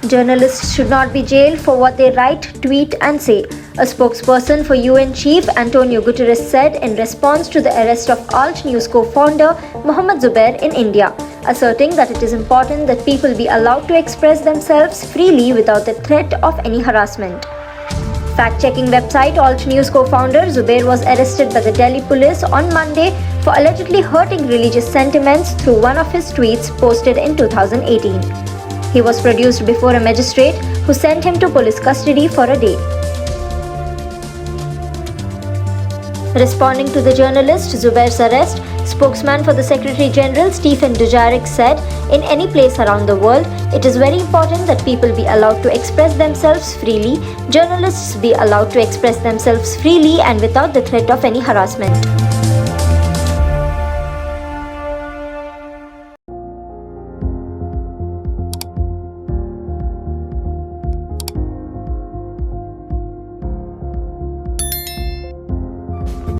Journalists should not be jailed for what they write, tweet, and say, a spokesperson for UN Chief Antonio Guterres said in response to the arrest of Alt News co-founder Mohammed Zubair in India, asserting that it is important that people be allowed to express themselves freely without the threat of any harassment. Fact-checking website Alt News co-founder Zubair was arrested by the Delhi police on Monday for allegedly hurting religious sentiments through one of his tweets posted in 2018. He was produced before a magistrate who sent him to police custody for a day. Responding to the journalist Zubair's arrest, spokesman for the Secretary General Stephen Dujarric said, "In any place around the world, it is very important that people be allowed to express themselves freely, journalists be allowed to express themselves freely and without the threat of any harassment."